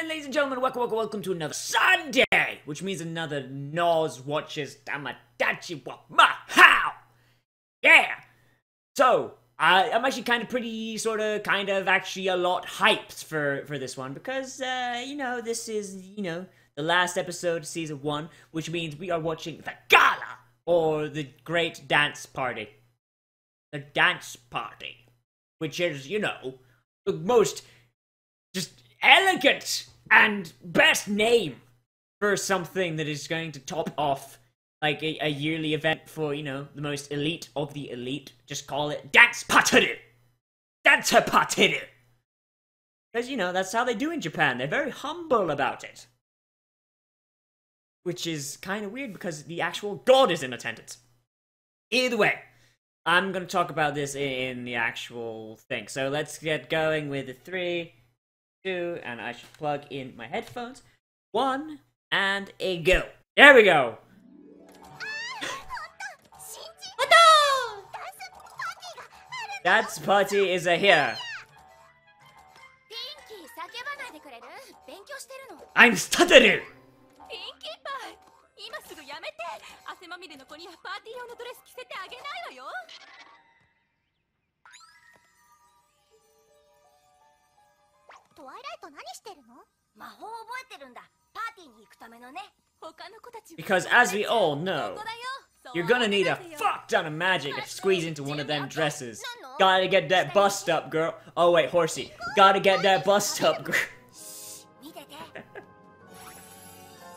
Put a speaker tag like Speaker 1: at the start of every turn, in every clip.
Speaker 1: then, ladies and gentlemen, welcome to another Sunday, which means another Nozz watches Tamagotchi How. Yeah. So I'm actually kind of actually a lot hyped for this one because this is the last episode of season 1, which means we are watching the gala or the great dance party. The dance party, which is the most just elegant and best name for something that is going to top off like a yearly event for the most elite of the elite. Just call it dance party. Dance party. Because that's how they do in Japan. They're very humble about it, which is kind of weird because the actual god is in attendance. Either way, I'm gonna talk about this in the actual thing. So let's get going with the 3, 2, and I should plug in my headphones. 1, and a go. There we go. Dance party is a here. I'm stuttering. Because as we all know, you're gonna need a fuck ton of magic to squeeze into one of them dresses. Gotta get that bust up, girl. Oh wait, horsey. Gotta get that bust up, girl.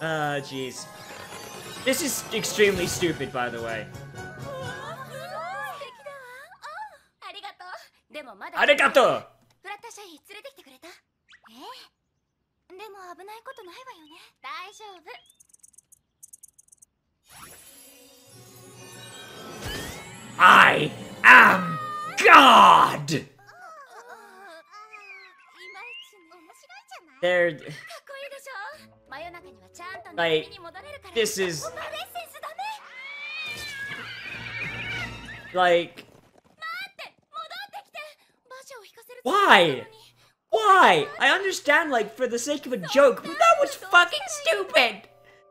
Speaker 1: Ah, jeez. This is extremely stupid, by the way. Arigato! I am God! They're... like, this is... like... why? Why? I understand, like, for the sake of a joke, but that was fucking stupid!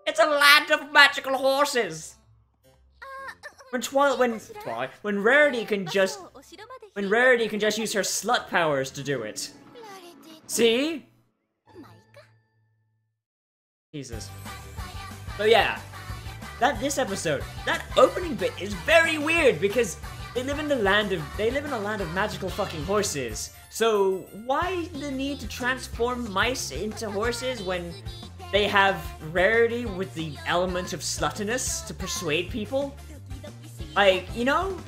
Speaker 1: It's a land of magical horses! When Rarity can just use her slut powers to do it. See? Jesus. So yeah, this episode, that opening bit is very weird because they live in a land of magical fucking horses. So why the need to transform mice into horses when they have Rarity with the element of sluttiness to persuade people? Like, I don't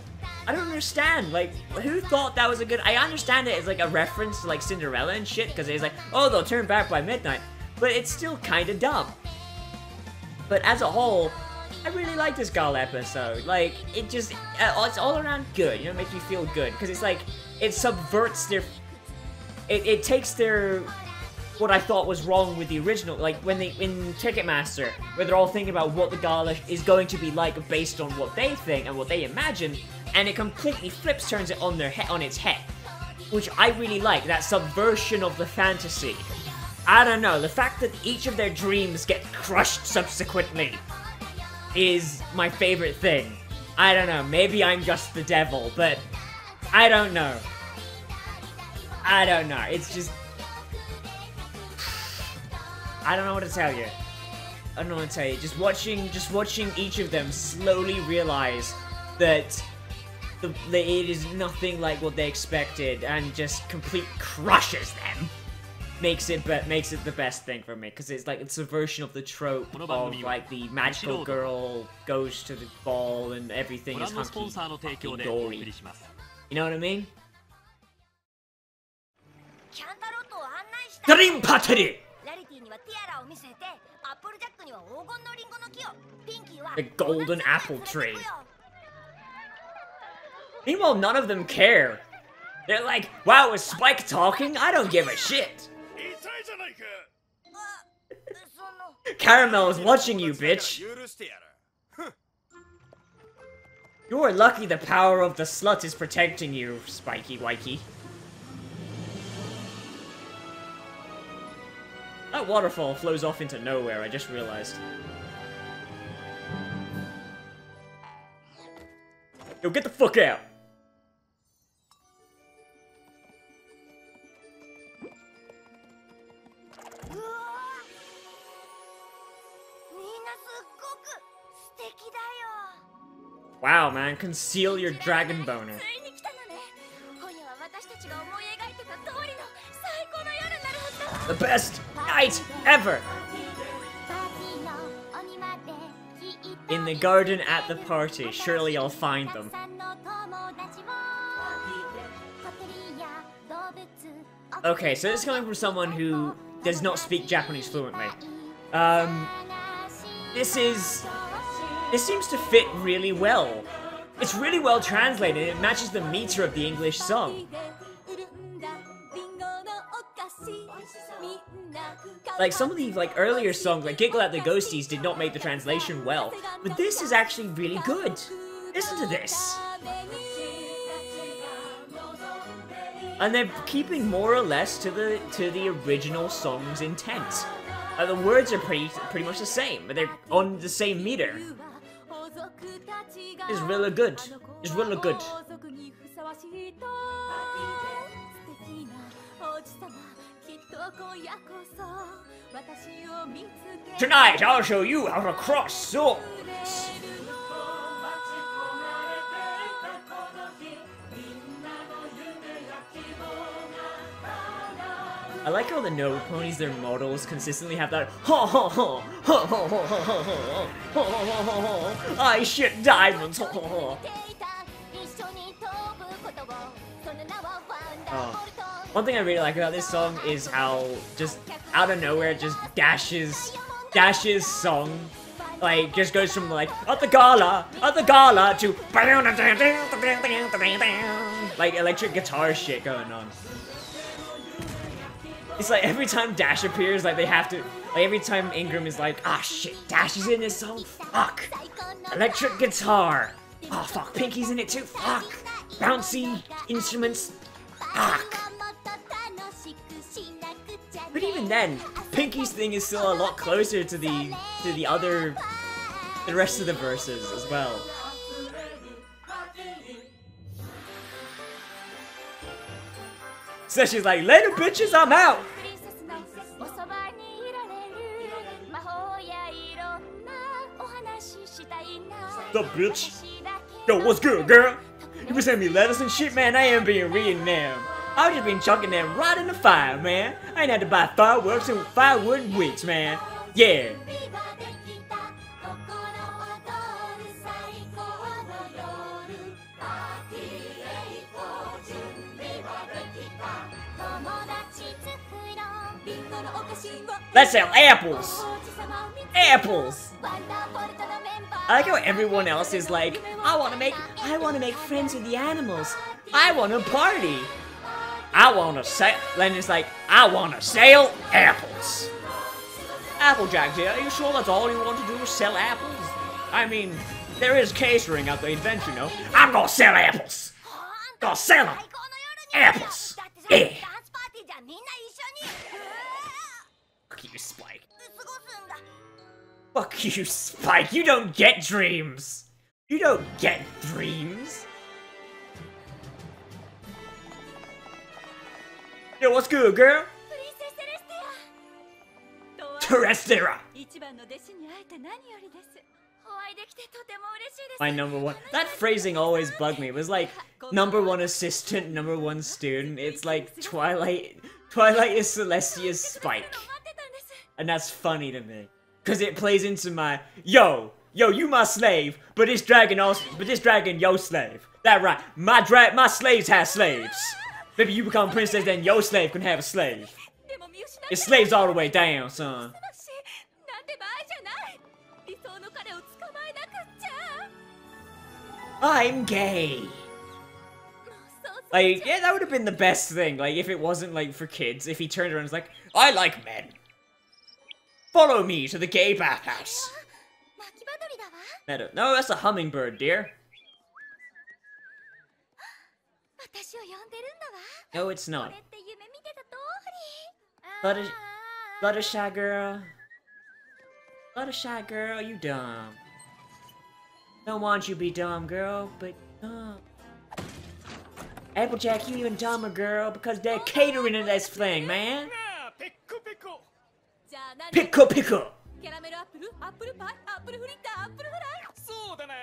Speaker 1: understand. Like, who thought that was a good... I understand it as, like, a reference to, like, Cinderella and shit, because it's like, oh, they'll turn back by midnight. But it's still kind of dumb. But as a whole, I really like this gala episode. Like, it just... it's all around good, it makes me feel good. Because it's like, it subverts their... It takes their... what I thought was wrong with the original, like when in Ticketmaster, where they're all thinking about what the gala is going to be like based on what they think and what they imagine, and it completely turns it on its head, which I really like, that subversion of the fantasy. I don't know, the fact that each of their dreams get crushed subsequently is my favorite thing. I don't know, maybe I'm just the devil, but I don't know. It's just... I don't know what to tell you. Just watching each of them slowly realize that it is nothing like what they expected, and just complete crushes them. Makes it the best thing for me, because it's like it's a version of the trope of like the magical girl goes to the ball and everything is hunky-dory. You know what I mean? Dream Party! The golden apple tree. Meanwhile, none of them care. They're like, wow, is Spike talking? I don't give a shit. Caramel is watching you, bitch. You are lucky the power of the slut is protecting you, Spiky Wikey. That waterfall flows off into nowhere, I just realized. Yo, get the fuck out! Wow, man, conceal your dragon boner. The best night ever! In the garden at the party, surely I'll find them. Okay, so this is coming from someone who does not speak Japanese fluently. This seems to fit really well. It's really well translated, it matches the meter of the English song. Like, some of the, earlier songs, like Giggle at the Ghosties, did not make the translation well. But this is actually really good. Listen to this. And they're keeping more or less to the original song's intent. The words are pretty much the same, but they're on the same meter. It's really good. It's really good. Tonight, I'll show you how to cross swords. I like how the no ponies, their models, consistently have that ho ho ho ho ho ho ho ho ho ho ho. I shit diamonds. Ho ho ho. One thing I really like about this song is how just out of nowhere, just Dash's song, just goes from at the gala to electric guitar shit going on. It's like every time Dash appears, they have to, every time Ingram is like, ah shit, Dash is in this song, fuck, electric guitar, oh fuck, Pinky's in it too, fuck, bouncy instruments, fuck. But even then, Pinky's thing is still a lot closer to the rest of the verses as well. So she's like, later bitches, I'm out! What's up, bitch? Yo, what's good, girl? You been sending me letters and shit, man? I ain't been reading them. I've just been chucking them right in the fire, man. I ain't had to buy fireworks and firewood in weeks, man. Yeah. Let's sell apples! Apples! I like how everyone else is like, I wanna make friends with the animals. I wanna party. I wanna sell. Leonard's like, I wanna sell apples. Applejack, are you sure that's all you want to do is sell apples? I mean, there is catering at the event, you know. I'm gonna sell apples. Gonna sell them. Apples. Yeah. Fuck you, Spike. Fuck you, Spike. You don't get dreams. You don't get dreams. Yo, what's good, girl? Terrestera. My number one. That phrasing always bugged me. It was like number one assistant, number one student. It's like Twilight is Celestia's Spike. And that's funny to me. Cause it plays into my yo, you my slave, but this dragon your slave. That right. My slaves have slaves. Maybe you become a princess, then your slave can have a slave. Your slave's all the way down, son. I'm gay. Yeah, that would have been the best thing, if it wasn't, for kids. If he turned around and was like, I like men. Follow me to the gay bathhouse. No, that's a hummingbird, dear. No, it's not. But Fluttershy girl. Fluttershy girl, you dumb. Don't want you to be dumb, girl, but dumb. Applejack, you even dumber, girl, because they're catering to this thing, man. Pickle, pickle.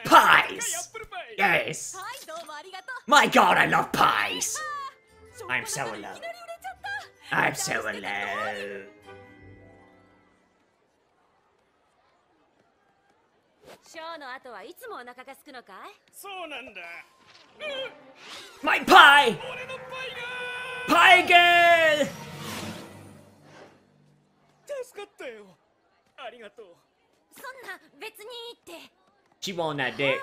Speaker 1: Pies! Yes! My god, I love pies! I'm so alone. I'm so alone. My pie! Pie girl! She won that dick.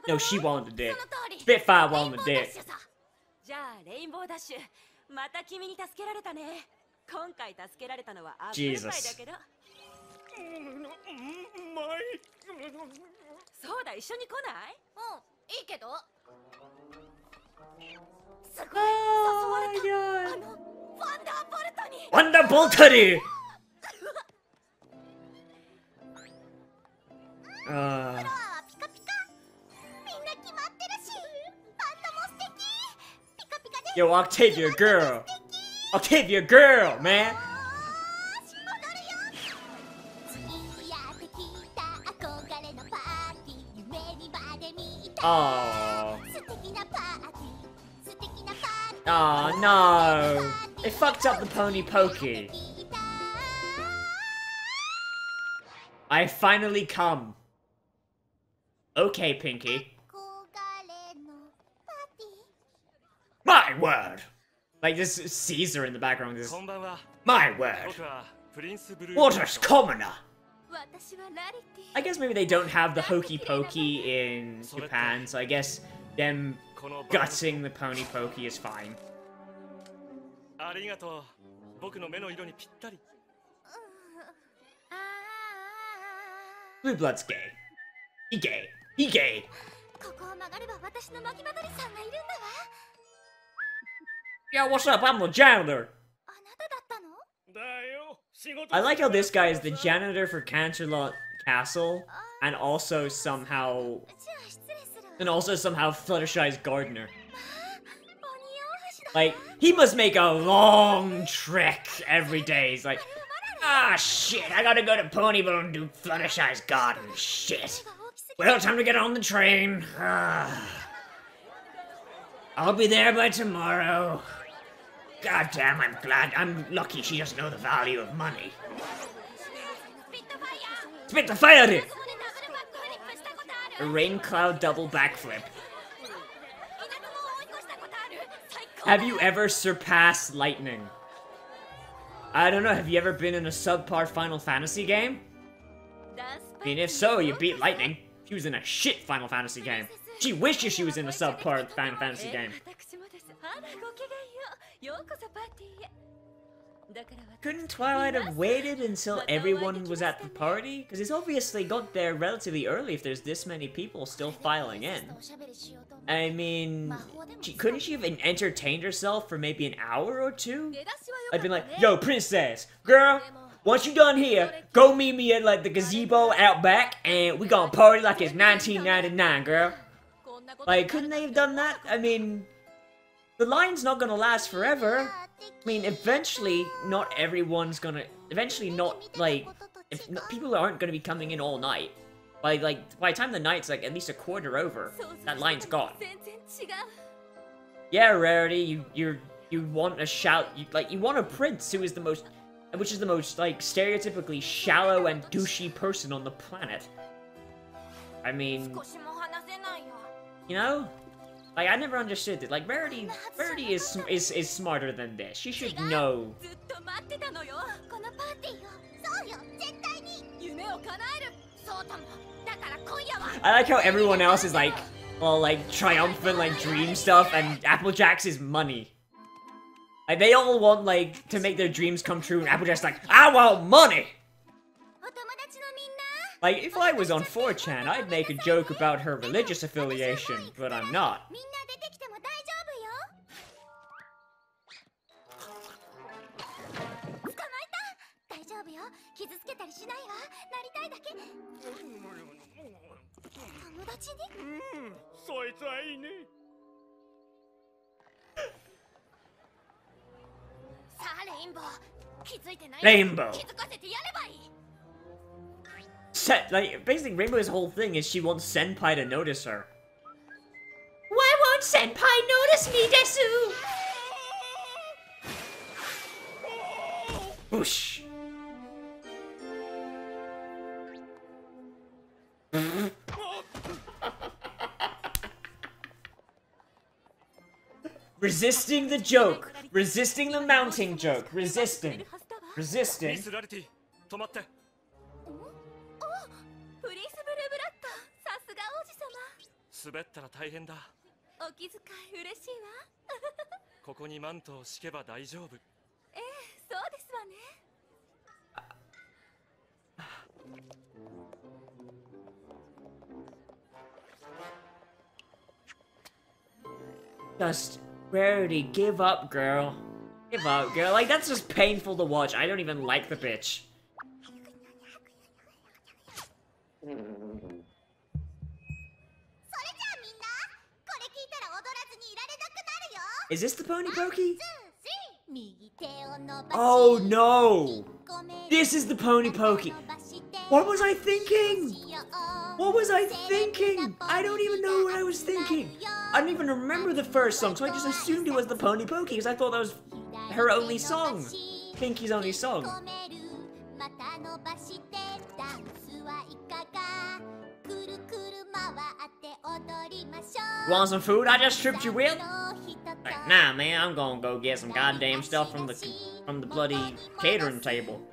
Speaker 1: No, she won the dick. Spitfire won the dick. Jesus. Wonderboltony! Yo, Octavia girl! Octavia girl, man! Oh. Oh no! They fucked up the pony pokey. I finally come. Okay, Pinky. My word! Like this Caesar in the background is my word. Water's commoner. I guess maybe they don't have the hokey pokey in Japan, so I guess them gutsing the pony pokey is fine. Blue Blood's gay. He gay. He gay. Yo, what's up? I'm the janitor. I like how this guy is the janitor for Canterlot Castle, and also somehow Fluttershy's gardener. Like, he must make a long trek every day. He's like, ah, shit, I gotta go to Ponyville and do Fluttershy's garden. Shit. Well, time to get on the train. I'll be there by tomorrow. God damn, I'm lucky she doesn't know the value of money. Spit the fire in! A rain cloud double backflip. Have you ever surpassed lightning? I don't know, have you ever been in a subpar Final Fantasy game? I mean, if so, you beat lightning. She was in a shit Final Fantasy game. She wishes she was in a subpar Final Fantasy game. Couldn't Twilight have waited until everyone was at the party? Because it's obviously got there relatively early if there's this many people still filing in. I mean, couldn't she have entertained herself for maybe an hour or two? I'd been like, yo, princess, girl, once you're done here, go meet me at like the gazebo out back and we gonna party like it's 1999, girl. Like, couldn't they have done that? I mean, the line's not gonna last forever. I mean, eventually, not everyone's gonna... Eventually, not, like... people aren't gonna be coming in all night. By the time the night's, like, at least a quarter over, that line's gone. Yeah, Rarity, you want a you want a prince who is the most... Which is the most, like, stereotypically shallow and douchey person on the planet. I mean... You know? Like, I never understood it. Like, Rarity is smarter than this. She should know. I like how everyone else is like, all like triumphant, like dream stuff, and Applejack's is money. Like, they all want like to make their dreams come true, and Applejack's like, I want money. Like, if I was on 4chan, I'd make a joke about her religious affiliation, but I'm not. Rainbow. Like, basically, Rainbow's whole thing is she wants Senpai to notice her. Why won't Senpai notice me, Desu? Whoosh. Resisting the joke. Resisting the mounting joke. Resisting. Resisting. Just Rarity, give up, girl. Give up, girl. Like, that's just painful to watch. I don't even like the bitch. Is this the Pony Pokey? Oh no! This is the Pony Pokey! What was I thinking? What was I thinking? I don't even know what I was thinking. I don't even remember the first song, so I just assumed it was the Pony Pokey, because I thought that was her only song. Pinky's only song. Want some food? I just tripped your wheel? Like, nah, man, I'm gonna go get some goddamn stuff from the bloody catering table.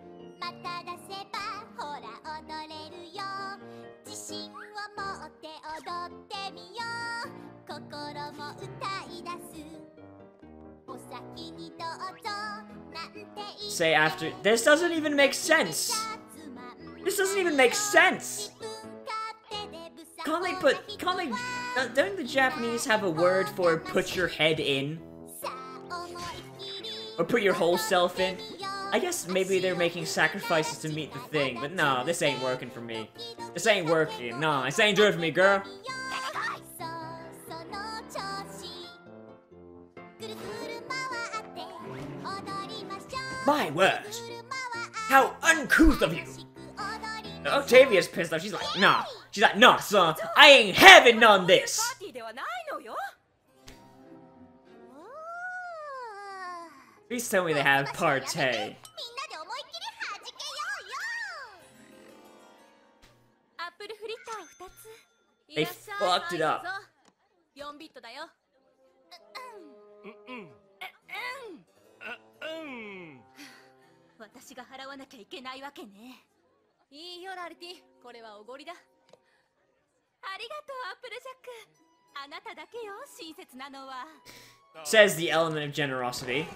Speaker 1: Say after. This doesn't even make sense. This doesn't even make sense. Can't they, don't the Japanese have a word for put your head in? Or put your whole self in? I guess maybe they're making sacrifices to meet the thing, but no, this ain't working for me. This ain't working. No, this ain't doing it for me, girl. My word! How uncouth of you! Octavia's pissed off. She's like, nah. She's like, nah, son. I ain't having none of this. Please tell me they have partay. They fucked it up. Says the element of generosity.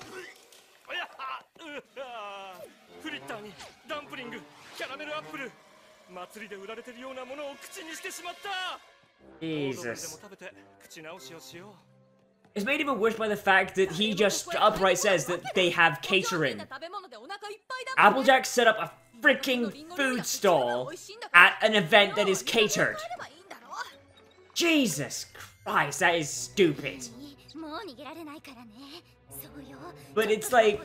Speaker 1: Jesus. It's made even worse by the fact that he just outright says that they have catering. Applejack set up a freaking food stall at an event that is catered. Jesus Christ, that is stupid. But it's like,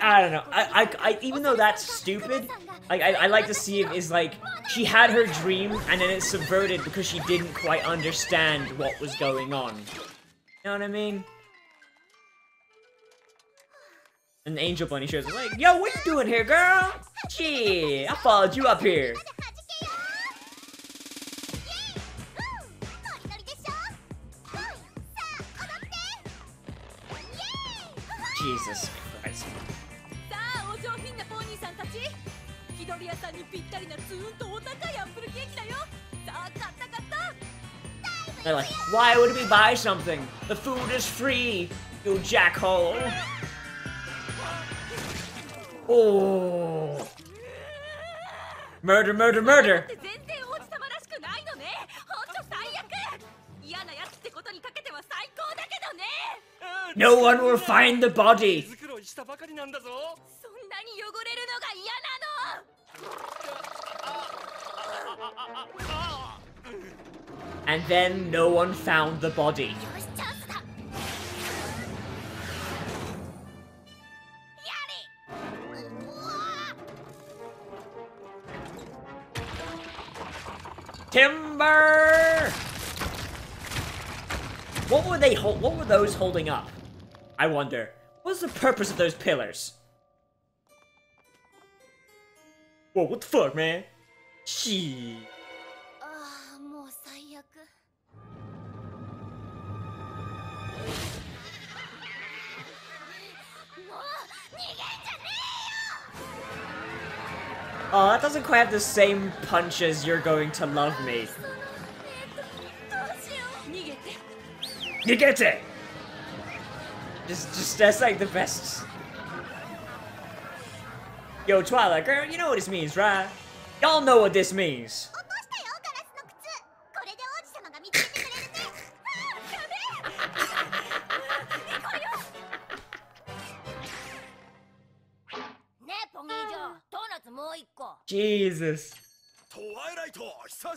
Speaker 1: I don't know. I even though that's stupid, I like to see it as like she had her dream and then it's subverted because she didn't quite understand what was going on. You know what I mean? And the Angel Bunny shows up like, yo, what you doing here, girl? Gee, I followed you up here. Jesus Christ. They're like, why would we buy something? The food is free, you jackhole. Oh. Murder, murder, murder. No one will find the body. And then no one found the body. Timber! What were those holding up? I wonder. What's the purpose of those pillars? Whoa, what the fuck, man? Shit. Oh, that doesn't quite have the same punch as "You're going to love me." You get it! Just that's like the best. Yo, Twilight girl, you know what this means, right? Y'all know what this means. Jesus.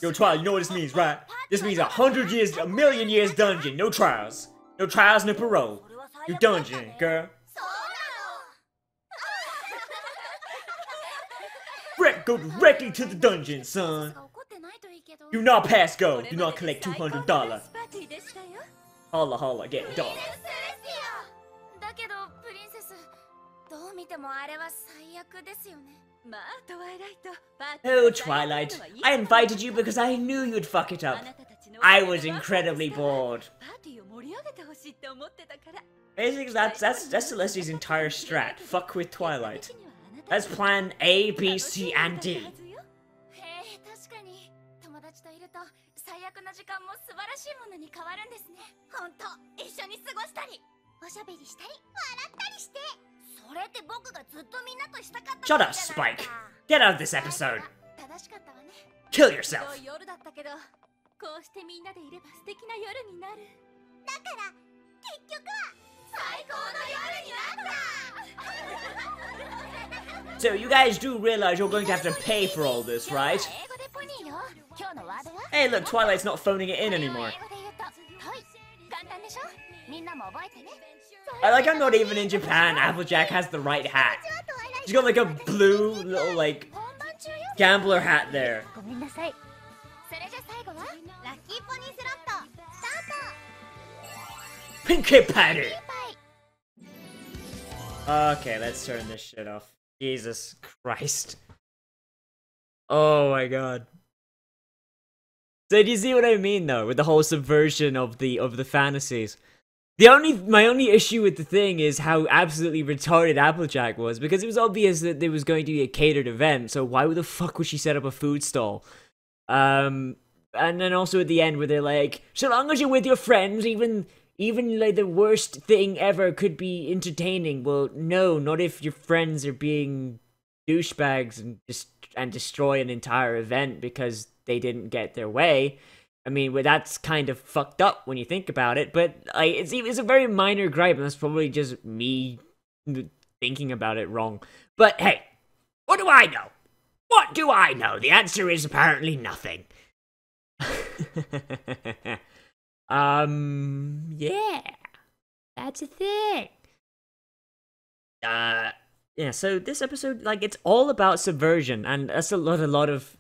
Speaker 1: Yo, Twilight, you know what this means, right? This means 100 years, a million years dungeon, no trials. No trials, no parole. You dungeon, girl. Go directly to the dungeon, son. Do not pass go. Do not collect $200. Holla holla, get $1. Oh, Twilight, I invited you because I knew you'd fuck it up. I was incredibly bored. Basically, that's Celesti's entire strat. Fuck with Twilight. That's plan A, B, C, and D. Shut up, Spike. Get out of this episode. Kill yourself. So you guys do realize you're going to have to pay for all this, right? Hey, look, Twilight's not phoning it in anymore. I'm not even in Japan. Applejack has the right hat. She's got like a blue little like gambler hat there. Pinky Patty! Okay, let's turn this shit off. Jesus Christ. Oh my god. So do you see what I mean though, with the whole subversion of the fantasies? My only issue with the thing is how absolutely retarded Applejack was, because it was obvious that there was going to be a catered event, so why the fuck would she set up a food stall? And then also at the end where they're like, so long as you're with your friends, even like the worst thing ever could be entertaining. Well, no, not if your friends are being douchebags and destroy an entire event because they didn't get their way. I mean, well, that's kind of fucked up when you think about it, but like, it's a very minor gripe, and that's probably just me thinking about it wrong. But hey, what do I know? What do I know? The answer is apparently nothing. Yeah, that's a thing. Yeah, so this episode, like, it's all about subversion, and that's what a lot of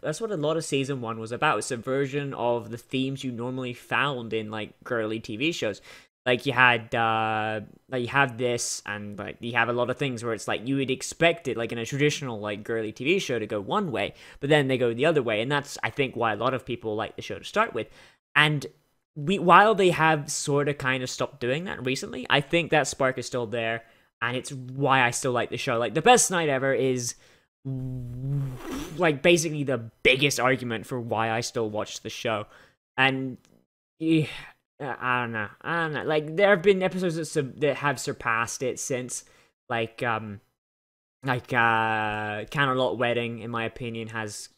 Speaker 1: season 1 was about, subversion of the themes you normally found in, like, girly TV shows. Like, you had, you have this, and, like, you have a lot of things where it's, like, you would expect it, like, in a traditional, like, girly TV show to go one way, but then they go the other way, and that's, I think, why a lot of people like the show to start with. And while they have sort of kind of stopped doing that recently, I think that spark is still there. And it's why I still like the show. Like, the best night ever is, like, basically the biggest argument for why I still watch the show. And, yeah, I don't know. Like, there have been episodes that have surpassed it since. Like, Canterlot Wedding, in my opinion, is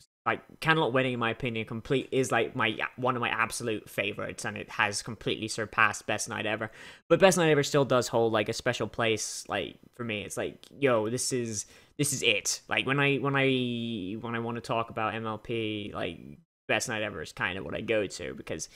Speaker 1: like one of my absolute favorites, and it has completely surpassed Best Night Ever. But Best Night Ever still does hold like a special place, like, for me. It's like, yo, this is this is it. Like when I want to talk about MLP, like Best Night Ever is kind of what I go to, because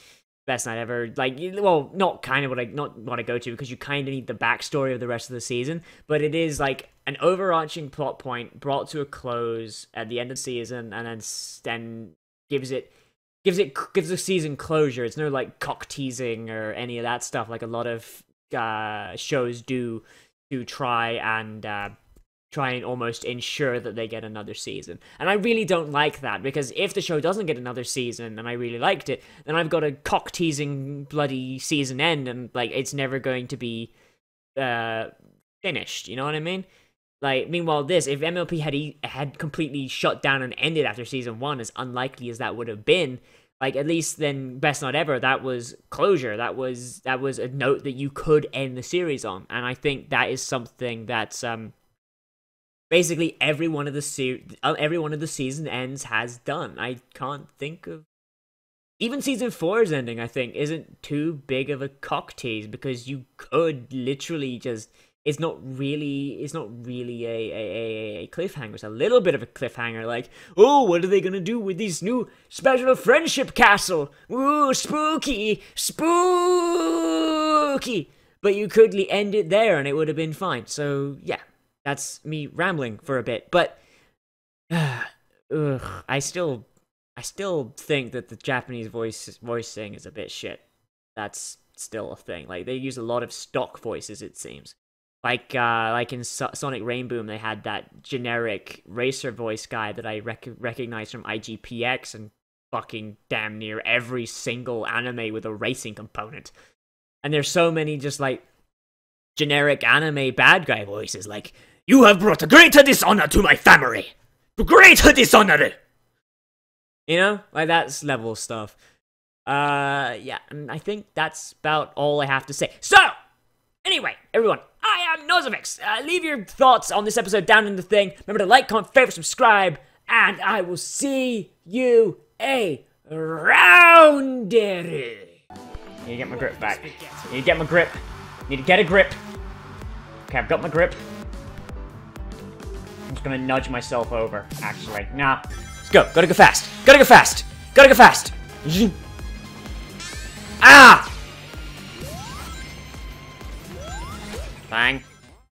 Speaker 1: Best Night Ever, like, well, not what I go to, because you kind of need the backstory of the rest of the season, but it is like an overarching plot point brought to a close at the end of the season, and then gives the season closure. It's no like cock teasing or any of that stuff like a lot of shows do to try and almost ensure that they get another season. And I really don't like that, because if the show doesn't get another season and I really liked it, then I've got a cock-teasing bloody season end, and, like, it's never going to be finished, you know what I mean? Like, meanwhile if MLP had completely shut down and ended after season 1, as unlikely as that would have been, like, at least then Best Not Ever, that was closure. That was a note that you could end the series on. And I think that is something that's basically every one of the season ends has done. I can't think of... Even season 4's ending, I think, isn't too big of a cock tease, because you could literally just... It's not really a cliffhanger. It's a little bit of a cliffhanger, like, oh, what are they gonna do with these new special friendship castle? Ooh, spooky! But you could end it there and it would have been fine. So, yeah. That's me rambling for a bit, but I still think that the Japanese voicing is a bit shit. That's still a thing. Like, they use a lot of stock voices, it seems. Like in Sonic Rainboom, they had that generic racer voice guy that I recognized from IGPX and fucking damn near every single anime with a racing component. And there's so many just like generic anime bad guy voices, like, you have brought a greater dishonor to my family! Greater dishonor! You know? Like, that's level stuff. Yeah, and I think that's about all I have to say. So, anyway, everyone, I am Nozz. Leave your thoughts on this episode down in the thing. Remember to like, comment, favorite, subscribe, and I will see you around it. Need to get my grip back. Need to get my grip. Need to get a grip. Okay, I've got my grip. I'm just gonna nudge myself over, actually. Nah. Let's go. Gotta go fast. Gotta go fast. Gotta go fast. Ah!